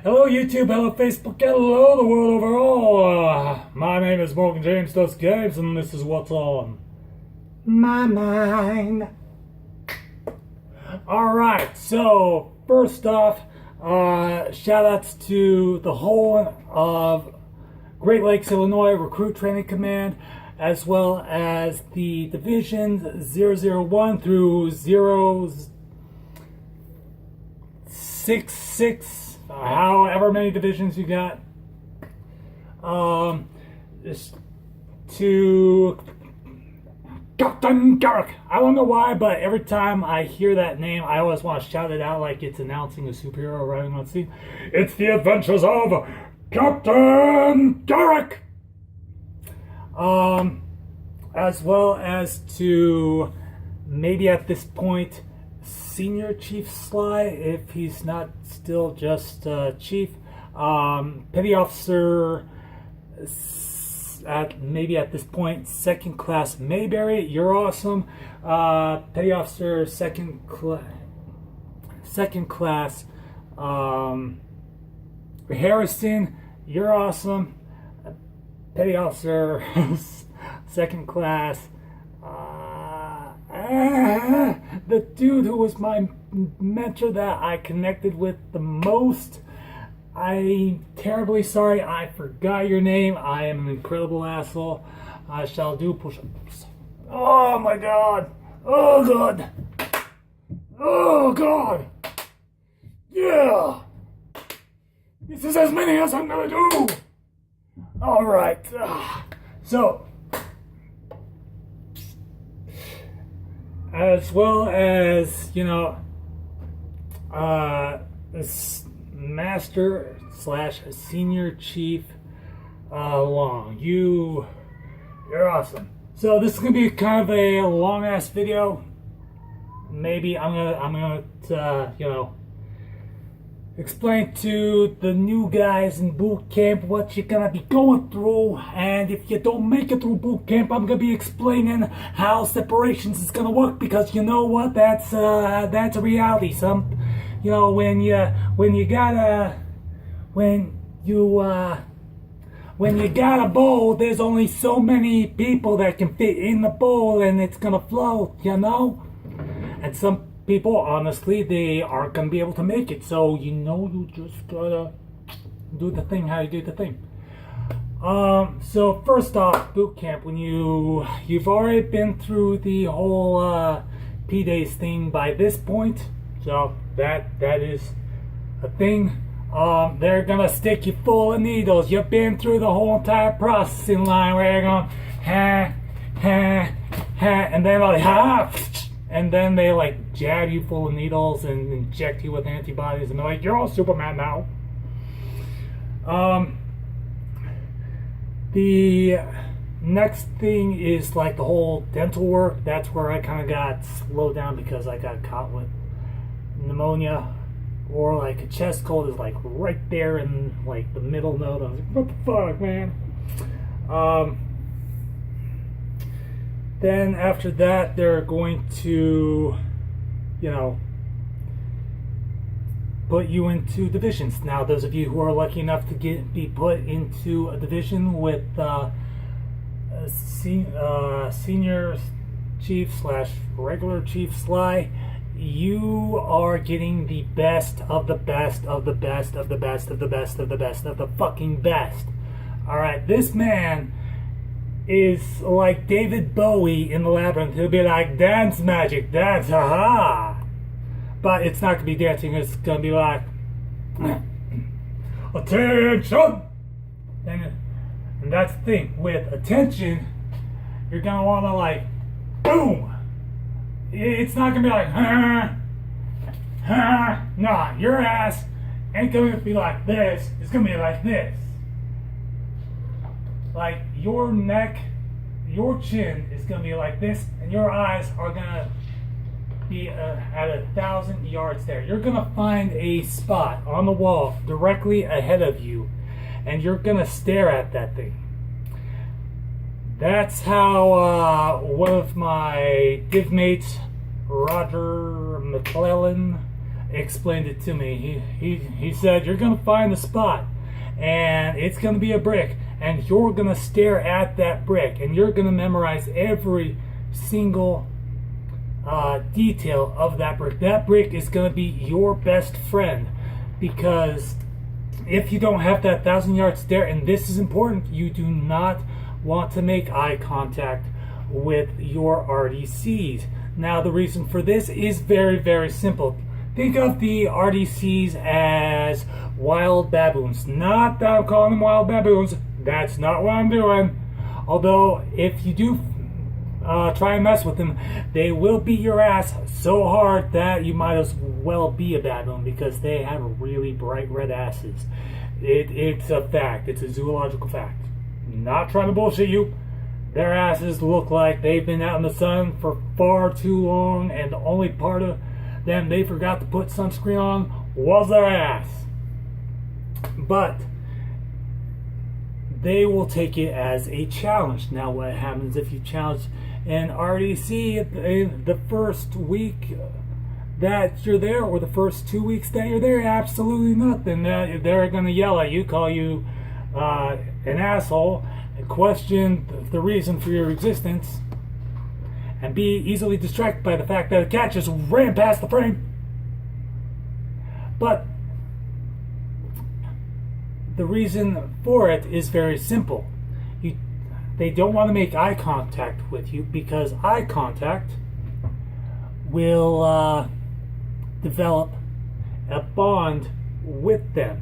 Hello YouTube, hello Facebook, hello the world overall. My name is Morgan James Does Games, and this is what's on my mind. Alright, so first off, shout outs to the whole of Great Lakes, Illinois Recruit Training Command, as well as the divisions 001 through 066, however many divisions you got. Just to Captain Garrick. I don't know why, but every time I hear that name, I always want to shout it out like it's announcing a superhero riding on scene. It's the adventures of Captain Garrick! As well as to maybe at this point Senior Chief Sly, if he's not still just Chief. Petty Officer maybe at this point Second Class Mayberry, you're awesome. Petty Officer Second Class Harrison, you're awesome. Petty Officer Second Class the dude who was my mentor that I connected with the most. I'm terribly sorry I forgot your name. I am an incredible asshole. I shall do push-ups. Oh my god. Oh god. Oh god. Yeah. This is as many as I'm gonna do. Alright. So, as well as, this Master / Senior Chief Long. You're awesome. So this is gonna be kind of a long ass video. Maybe I'm gonna explain to the new guys in boot camp what you're gonna be going through, and if you don't make it through boot camp, I'm gonna be explaining how separations is gonna work, because you know what, that's a reality. When you got a bowl, there's only so many people that can fit in the bowl, and it's gonna float, and some people, honestly, they aren't gonna be able to make it. So you just gotta do the thing how you do the thing. So first off, boot camp. When you've already been through the whole P-Days thing by this point, so that is a thing. They're gonna stick you full of needles. You've been through the whole entire processing line where you're going and then and then they jab you full of needles and inject you with antibodies, and they're like, you're all Superman now. The next thing is the whole dental work. That's where I kind of got slowed down because I got caught with pneumonia, or a chest cold is right there in the middle note. I was like, what the fuck, man? Then after that, they're going to, put you into divisions. Now, those of you who are lucky enough to be put into a division with Senior Chief / Regular Chief Sly, you are getting the best of the best of the best of the best of the best of the best of the fucking best. Alright, this man is like David Bowie in the Labyrinth. He'll be like, dance magic, dance, haha. But it's not gonna be dancing, it's gonna be like, attention! And that's the thing, with attention, you're gonna wanna boom! It's not gonna be like, nah, your ass ain't gonna be like this, it's gonna be like this. Your neck, your chin is gonna be like this, and your eyes are gonna be at 1,000 yards there. You're gonna find a spot on the wall directly ahead of you, and you're gonna stare at that thing. That's how one of my div mates, Roger McClellan, explained it to me. He said, you're going to find a spot, and it's going to be a brick, and you're going to stare at that brick, and you're going to memorize every single detail of that brick. That brick is going to be your best friend, because if you don't have that 1,000-yard stare, and this is important, you do not want to make eye contact with your RDCs. Now, the reason for this is very, very simple. Think of the RDCs as wild baboons. Not that I'm calling them wild baboons. That's not what I'm doing. Although, if you do try and mess with them, they will beat your ass so hard that you might as well be a baboon, because they have really bright red asses. It's a fact. It's a zoological fact. Not trying to bullshit you. Their asses look like they've been out in the sun for far too long, and the only part of them they forgot to put sunscreen on was their ass. But they will take it as a challenge. Now, what happens if you challenge an RDC the first week that you're there, or the first 2 weeks that you're there? Absolutely nothing. They're going to yell at you, call you an asshole, and question the reason for your existence, and be easily distracted by the fact that a cat just ran past the frame. But the reason for it is very simple. They don't want to make eye contact with you, because eye contact will develop a bond with them,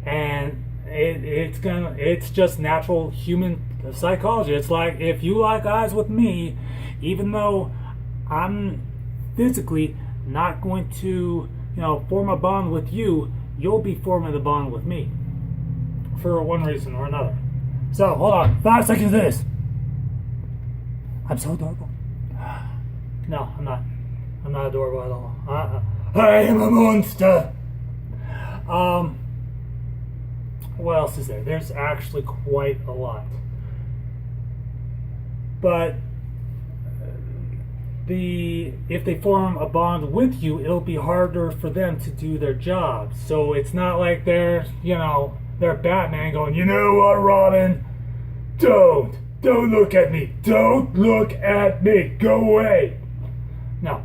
and it's just natural human psychology. It's like, if you lock eyes with me, even though I'm physically not going to form a bond with you, you'll be forming a bond with me for one reason or another. So, hold on. 5 seconds of this. I'm so adorable. No, I'm not. I'm not adorable at all. I am a monster. What else is there? There's actually quite a lot. But if they form a bond with you, it'll be harder for them to do their job. So it's not like they're Batman going, you know what, Robin? Don't look at me. Don't look at me. Go away. No.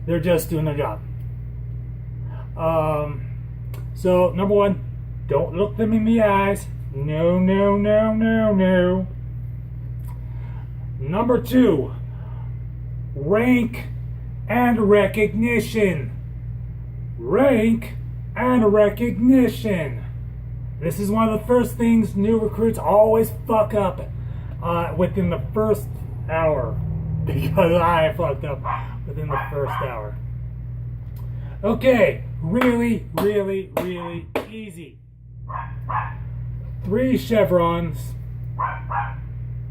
They're just doing their job. So, number 1, don't look them in the eyes. No, no, no, no, no. Number 2, rank and recognition. Rank and recognition. This is one of the first things new recruits always fuck up within the first hour. Because I fucked up within the first hour. Okay, really, really, really easy. 3 chevrons.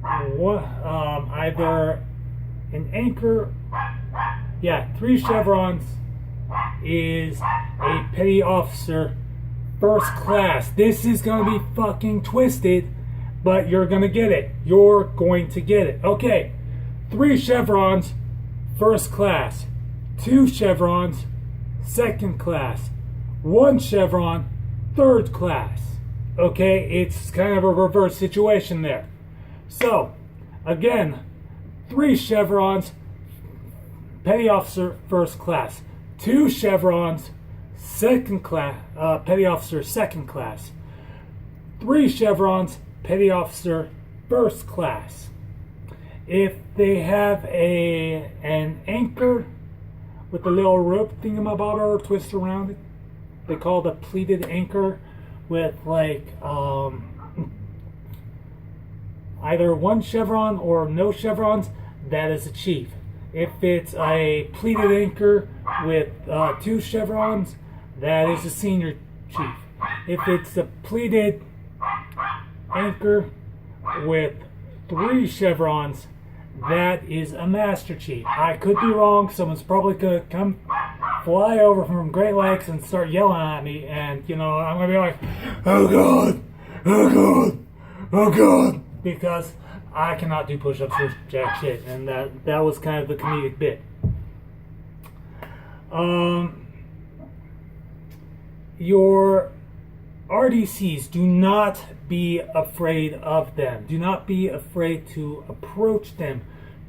Either an anchor. Yeah, 3 chevrons is a petty officer first class. This is going to be fucking twisted, but you're going to get it. You're going to get it. Okay, 3 chevrons first class, 2 chevrons second class, 1 chevron third class. Okay, it's kind of a reverse situation there. So, again, 3 chevrons petty officer first class, 2 chevrons second class, petty officer second class, 3 chevrons petty officer first class. If they have an anchor with a little rope thingamabobber twist around it, they call it a pleated anchor with like either 1 chevron or no chevrons, that is a chief. If it's a pleated anchor with 2 chevrons, that is a senior chief. If it's a pleated anchor with 3 chevrons, that is a master chief. I could be wrong. Someone's probably going to come fly over from Great Lakes and start yelling at me, and I'm going to be like, oh god, oh god, oh god, because I cannot do push-ups for jack shit, and that was kind of the comedic bit. Your RDCs, do not be afraid of them. Do not be afraid to approach them,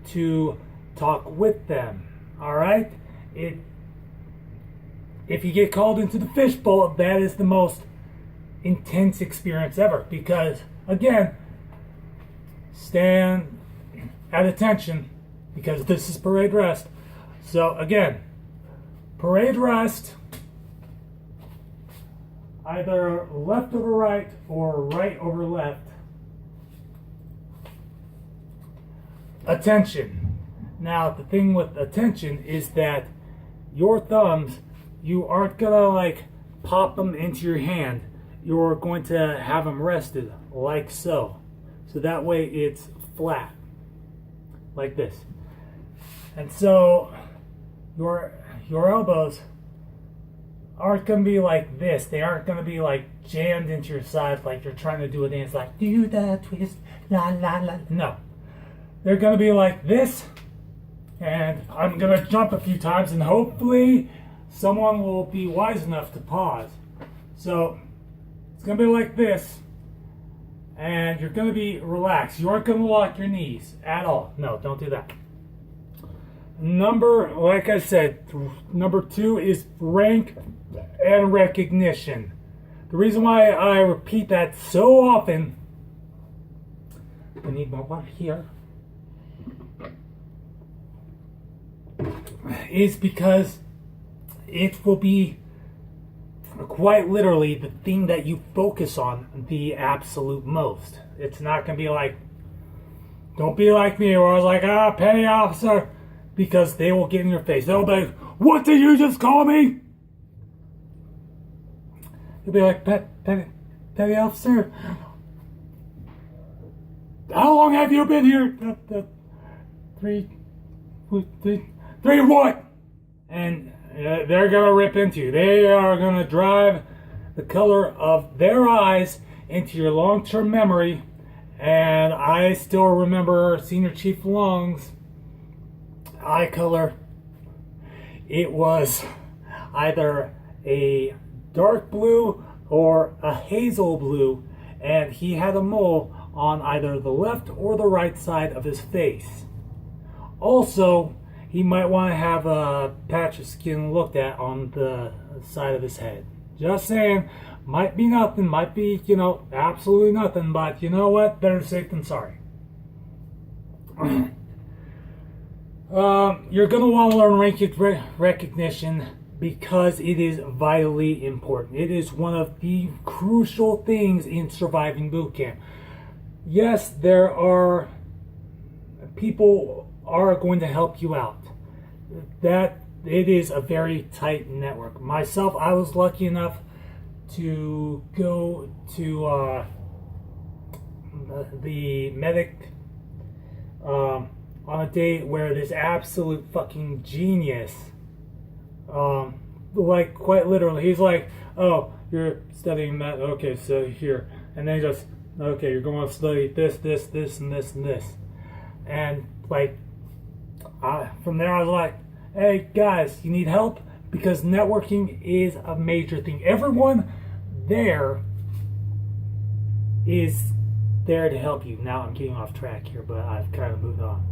to talk with them. All right? If you get called into the fishbowl, that is the most intense experience ever. Because, again, stand at attention, because this is parade rest. So, again, parade rest, either left over right or right over left. Attention. Now, the thing with attention is that your thumbs, you aren't gonna like pop them into your hand. You're going to have them rested like so. So that way it's flat, like this. And so your elbows aren't going to be like this. They aren't going to be like jammed into your side like you're trying to do a dance, like do the twist, la la la. No. They're going to be like this, and I'm going to jump a few times, and hopefully someone will be wise enough to pause. So it's going to be like this, and you're going to be relaxed. You aren't going to lock your knees at all. No, don't do that. Like I said, number 2 is rank and recognition. The reason why I repeat that so often, I need my water here, is because it will be quite literally the thing that you focus on the absolute most. It's not going to be like, don't be like me where I was like, petty officer, because they will get in your face. They'll be like, what did you just call me? You'll be like, petty officer, how long have you been here? Three what? And they're going to rip into you. They are going to drive the color of their eyes into your long-term memory. And I still remember Senior Chief Long's eye color. It was either a dark blue or a hazel blue, and he had a mole on either the left or the right side of his face. Also, he might want to have a patch of skin looked at on the side of his head. Just saying, might be nothing, might be, absolutely nothing, but you know what? Better safe than sorry. You're going to want to learn rank recognition because it is vitally important. It is one of the crucial things in surviving boot camp. Yes, there are people are going to help you out. That it is a very tight network. Myself, I was lucky enough to go to the medic on a day where this absolute fucking genius, like quite literally, he's like, oh, you're studying that, okay, so here, and then he goes, okay, you're going to study this, this, this, and this, and this, and like, from there I was like, hey guys, you need help? Because networking is a major thing. Everyone there is there to help you. Now I'm getting off track here, but I've kind of moved on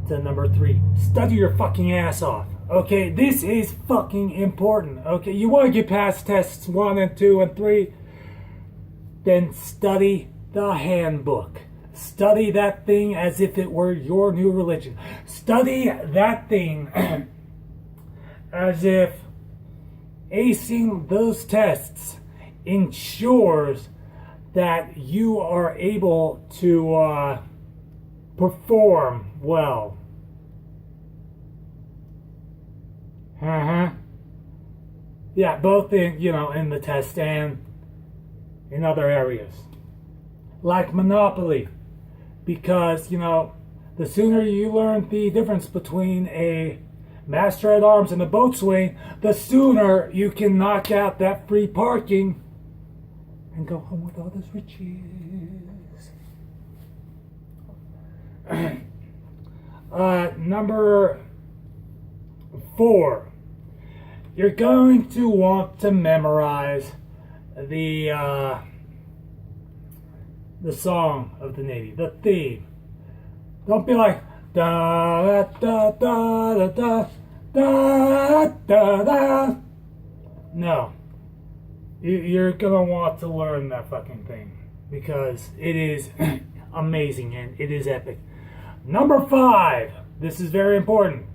to number 3. Study your fucking ass off. Okay, this is fucking important. Okay, you want to get past tests 1 and 2 and 3, then study the handbook. Study that thing as if it were your new religion. Study that thing as if acing those tests ensures that you are able to perform well. Yeah, both in, in the test and in other areas. Like Monopoly. Because, the sooner you learn the difference between a master at arms and a boatswain, the sooner you can knock out that free parking and go home with all those riches. Number 4 you're going to want to memorize the song of the Navy, the theme. Don't be like da da da da da da da da. No, you're gonna want to learn that fucking thing because it is amazing and it is epic. Number 5. This is very important.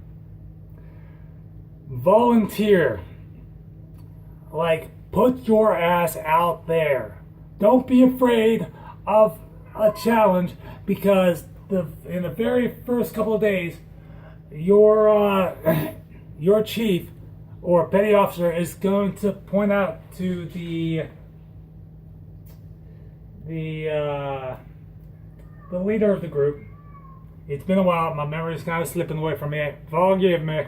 Volunteer. Like, put your ass out there. Don't be afraid of a challenge because in the very first couple of days, your chief or petty officer is going to point out to the leader of the group. It's been a while. My memory's kind of slipping away from me. Forgive me.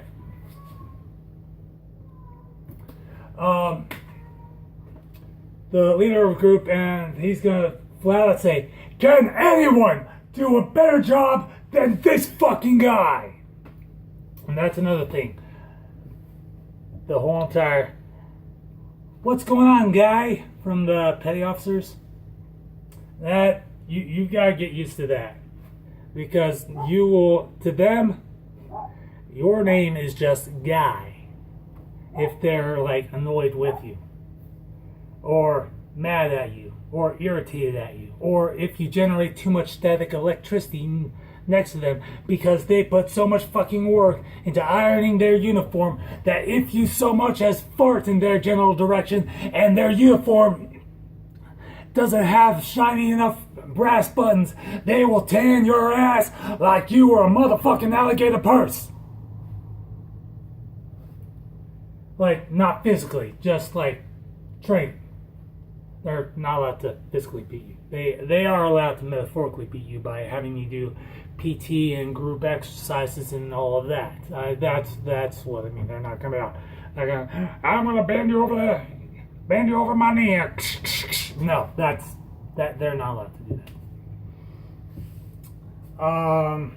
The leader of the group, and he's gonna flat out say, "Can anyone do a better job than this fucking guy?" And that's another thing. The whole entire, "What's going on, guy?" from the petty officers. That you gotta get used to that. Because you will, to them, your name is just Guy. If they're like annoyed with you, or mad at you, or irritated at you, or if you generate too much static electricity next to them because they put so much fucking work into ironing their uniform that if you so much as fart in their general direction and their uniform doesn't have shiny enough brass buttons, they will tan your ass like you were a motherfucking alligator purse. Like, not physically, just like training. They're not allowed to physically beat you. They are allowed to metaphorically beat you by having you do PT and group exercises and all of that. That's what I mean. They're not coming out. They're going, "I'm gonna bend you over my knee." No, they're not allowed to do that.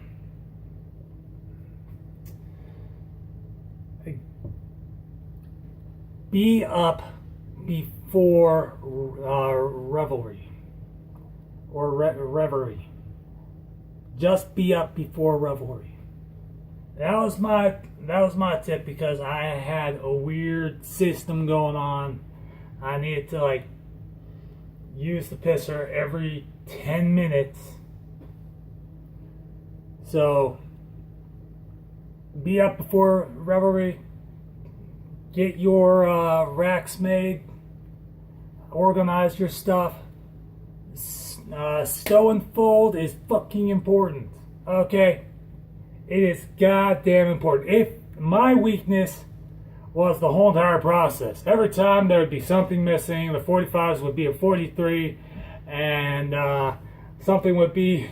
Be up before revelry or reverie. Just be up before revelry. That was my tip because I had a weird system going on. I needed to like use the pisser every 10 minutes. So be up before revelry. Get your racks made. Organize your stuff. Stow and fold is fucking important. Okay? It is goddamn important. If my weakness was the whole entire process. Every time there would be something missing. The 45s would be a 43. And something would be...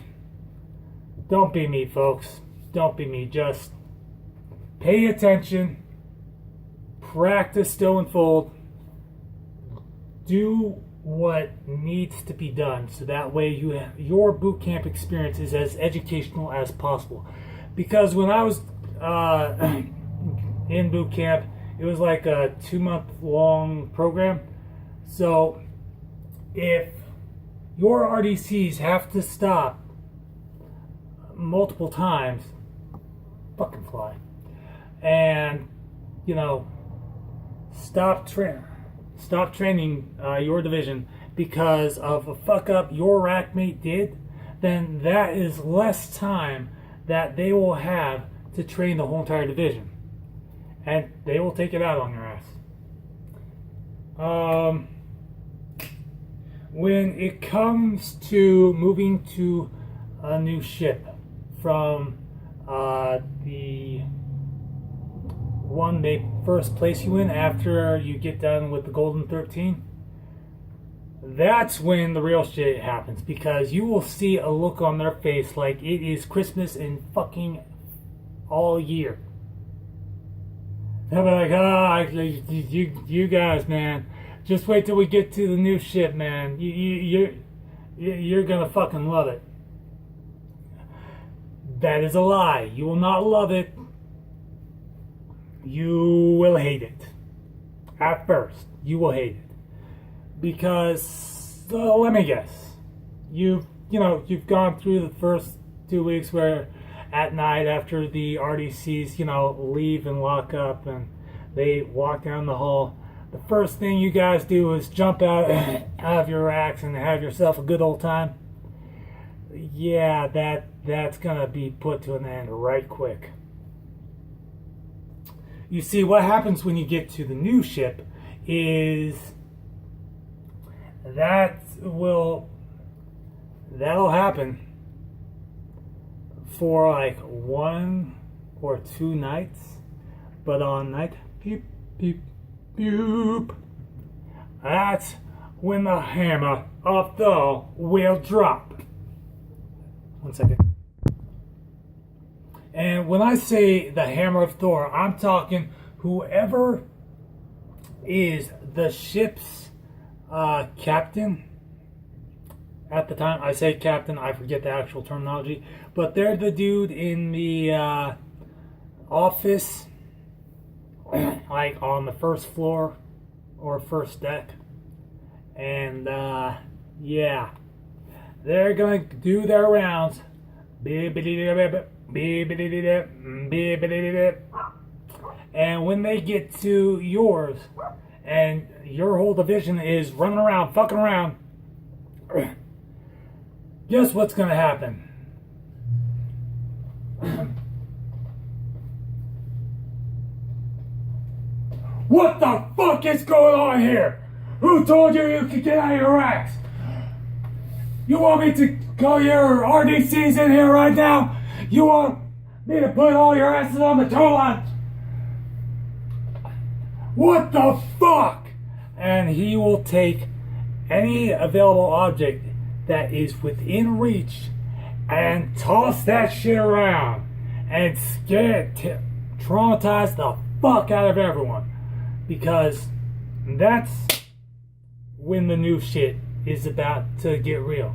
Don't be me, folks. Don't be me. Just pay attention. Practice stow and fold. Do what needs to be done so that way your boot camp experience is as educational as possible. Because when I was in boot camp, it was like a 2-month-long program. So if your RDCs have to stop multiple times, fucking fly. And, you know, stop training your division because of a fuck up your rack mate did, then that is less time that they will have to train the whole entire division. And they will take it out on your ass. When it comes to moving to a new ship from the one they first place you in after you get done with the Golden 13, that's when the real shit happens, because you will see a look on their face like it is Christmas in fucking all year. They'll be like, you guys, man, just wait till we get to the new ship, man. You're gonna fucking love it. That is a lie. You will not love it. You will hate it. At first, you will hate it because let me guess, you've gone through the first 2 weeks where at night after the RDCs leave and lock up and they walk down the hall, the first thing you guys do is jump out of your racks and have yourself a good old time. Yeah, that's gonna be put to an end right quick. You see, what happens when you get to the new ship is that'll happen for like 1 or 2 nights, but on night beep beep boop, that's when the hammer of Thor will drop. 1 second. And when I say the hammer of Thor, I'm talking whoever is the ship's captain. At the time, I say captain, I forget the actual terminology, but they're the dude in the office, like on the first floor or first deck. And yeah, they're gonna do their rounds. And when they get to yours and your whole division is running around, fucking around, guess what's gonna happen? What the fuck is going on here? Who told you you could get out of your racks? You want me to call your RDCs in here right now? You want me to put all your asses on the tow line? What the fuck? And he will take any available object that is within reach and toss that shit around and traumatize the fuck out of everyone, because that's when the new shit is about to get real.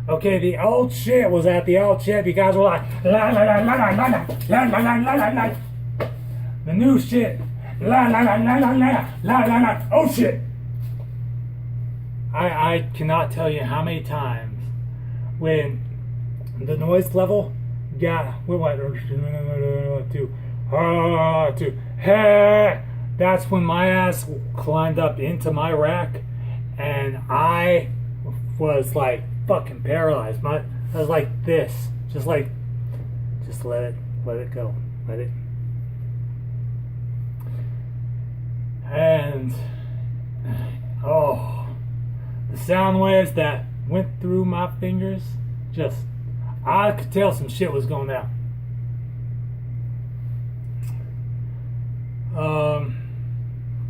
Okay, the old shit was at the old shit. You guys were like, la la la la la la la la la la la la. The new shit, la la la la la la la la la. Oh shit! I cannot tell you how many times when the noise level got to that's when my ass climbed up into my rack and I was like fucking paralyzed. I was like this, just let it go, let it. And oh, the sound waves that went through my fingers, just I could tell some shit was going down.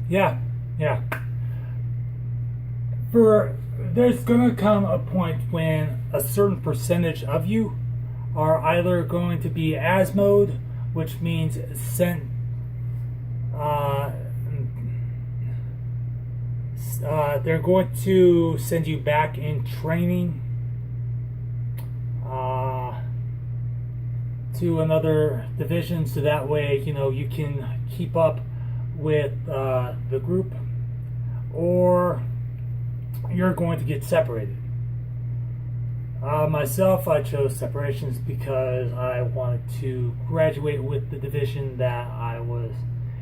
Yeah. There's gonna come a point when a certain percentage of you are either going to be as mode, which means they're going to send you back in training to another division, so that way you can keep up with the group, or you're going to get separated. Myself, I chose separations because I wanted to graduate with the division that I was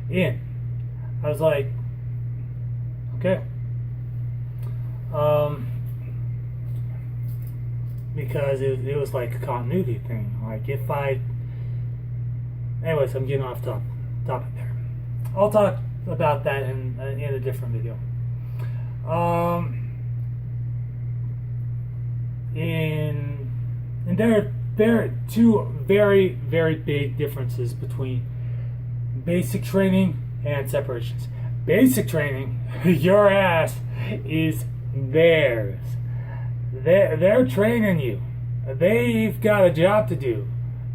in. I was like, okay. Because it was like a continuity thing. Like anyways, I'm getting off topic there. I'll talk about that in a different video. And there are two very, very big differences between basic training and separations. Basic training, your ass is theirs. They're training you. They've got a job to do.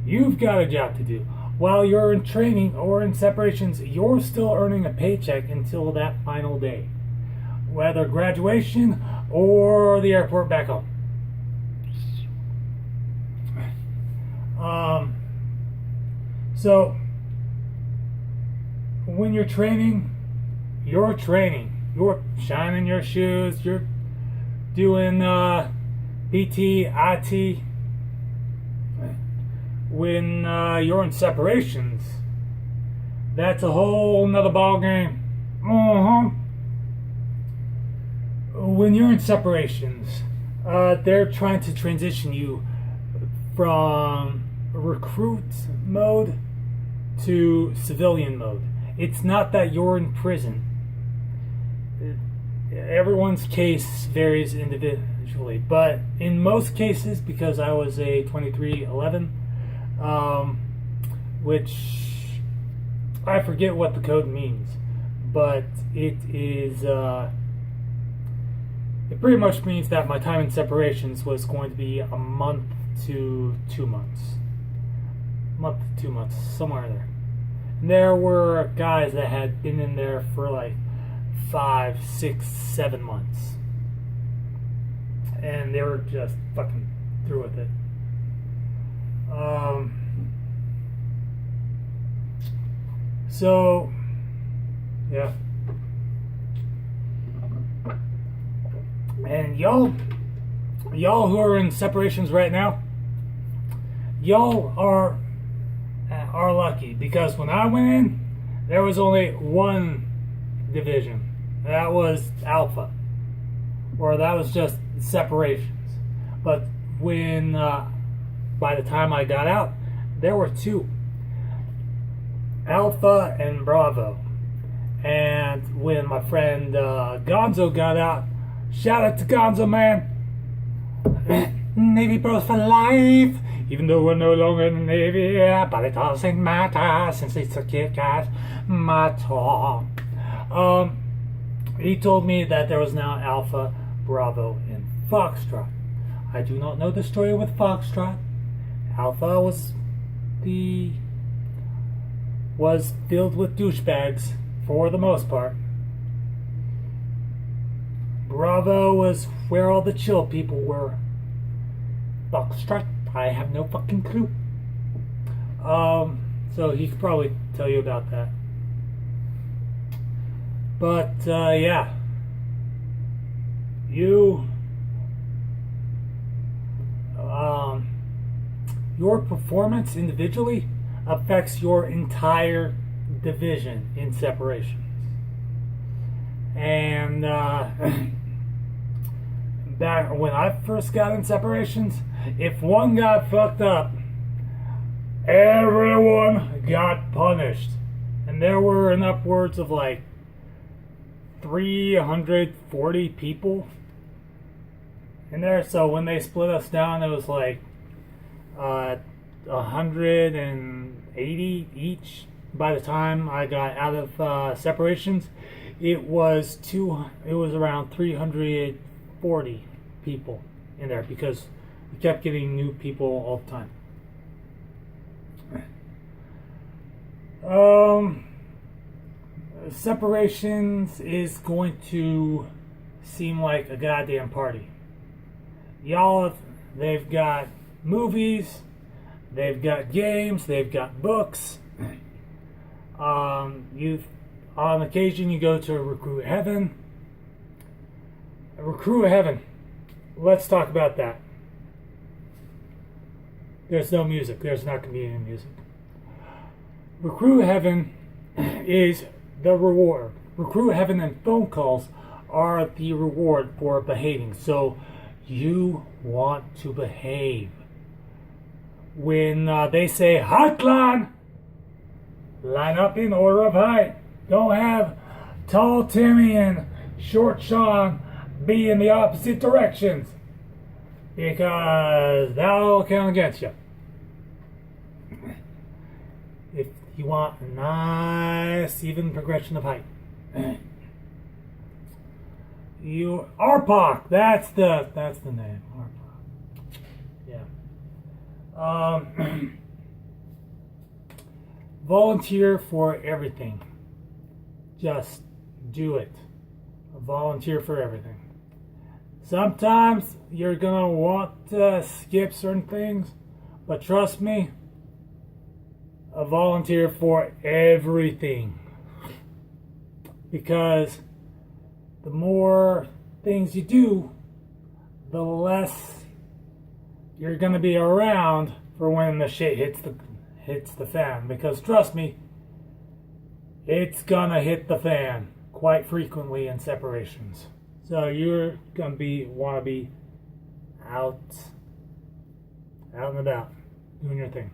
You've got a job to do. While you're in training or in separations, you're still earning a paycheck until that final day, whether graduation or the airport back home. So when you're training, you're training, you're shining your shoes, you're doing BT, IT. When you're in separations, that's a whole nother ball game. When you're in separations, they're trying to transition you from recruit mode to civilian mode. It's not that you're in prison. Everyone's case varies individually, but in most cases, because I was a 2311, which I forget what the code means, but it is it pretty much means that my time in separations was going to be a month to 2 months. Month to 2 months, somewhere there. And there were guys that had been in there for like 5, 6, 7 months. And they were just fucking through with it. So, yeah. And y'all who are in separations right now, y'all are lucky, because when I went in, there was only one division. That was Alpha, or that was just separations. But when by the time I got out, there were two, Alpha and Bravo. And when my friend Gonzo got out, shout out to Gonzo, man. Navy bros for life. Even though we're no longer in the Navy, but it doesn't matter since it's a kick-ass matter. He told me that there was now Alpha, Bravo, and Foxtrot. I do not know the story with Foxtrot. Alpha was filled with douchebags for the most part. Bravo was where all the chill people were. Foxtrot, I have no fucking clue. So he could probably tell you about that. But yeah, your performance individually affects your entire division in separations. And back when I first got in separations, if one got fucked up, everyone got punished. And there were an upwards of like 340 people in there. So when they split us down, it was like 180 each. By the time I got out of separations, it was around 340 people in there, because we kept getting new people all the time. Separations is going to seem like a goddamn party. They've got movies, they've got games, they've got books. On occasion you go to Recruit Heaven. Recruit Heaven. Let's talk about that. There's no music. There's not going to be any music. Recruit Heaven is the reward. Recruit Heaven and phone calls are the reward for behaving. So you want to behave. When they say hotline, line up in order of height. Don't have tall Timmy and short Sean be in the opposite directions, because that'll count against you. If you want a nice even progression of height, RPOC, that's the name. RPOC. Yeah. Volunteer for everything. Just do it. Volunteer for everything. Sometimes you're gonna want to skip certain things, but trust me, a volunteer for everything. because the more things you do, the less you're gonna be around for when the shit hits the fan. Because trust me, it's gonna hit the fan quite frequently in separations. So you're gonna wanna be out and about, doing your thing.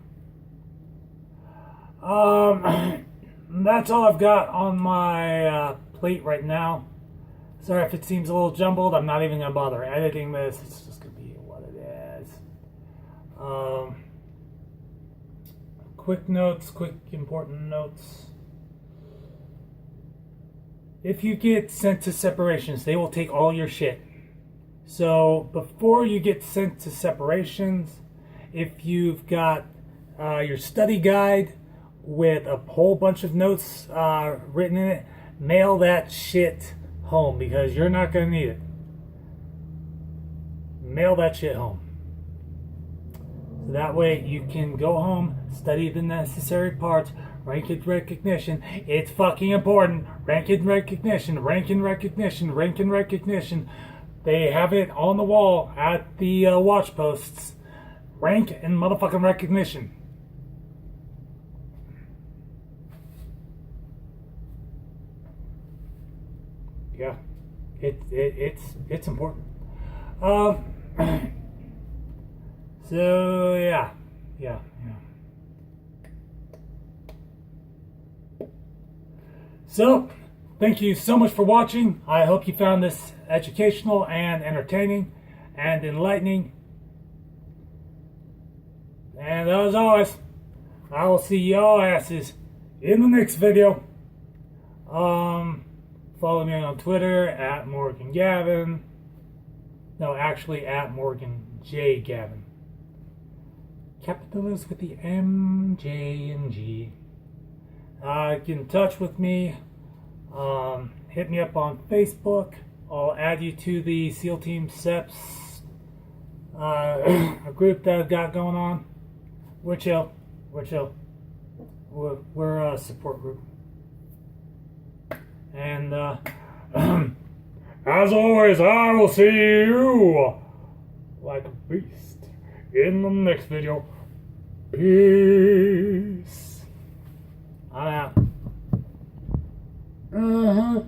That's all I've got on my plate right now. Sorry if it seems a little jumbled. I'm not even gonna bother editing this. It's just gonna be what it is. Quick important notes. If you get sent to separations, they will take all your shit. So before you get sent to separations, if you've got your study guide with a whole bunch of notes written in it, mail that shit home because you're not going to need it. Mail that shit home. So that way you can go home, study the necessary parts, rank and recognition. It's fucking important. Rank and recognition, rank and recognition, rank and recognition. They have it on the wall at the watch posts. Rank and motherfucking recognition. Yeah, it's important. So yeah. So, thank you so much for watching. I hope you found this educational and entertaining and enlightening. And as always, I will see y'all asses in the next video. Follow me on Twitter at Morgan Gavin. No, actually at Morgan J Gavin. Capitals with the M, J, and G. Get in touch with me. Hit me up on Facebook. I'll add you to the SEAL Team Seps a group that I've got going on. We're chill. We're a support group. And as always, I will see you like a beast in the next video. Peace. I'm out.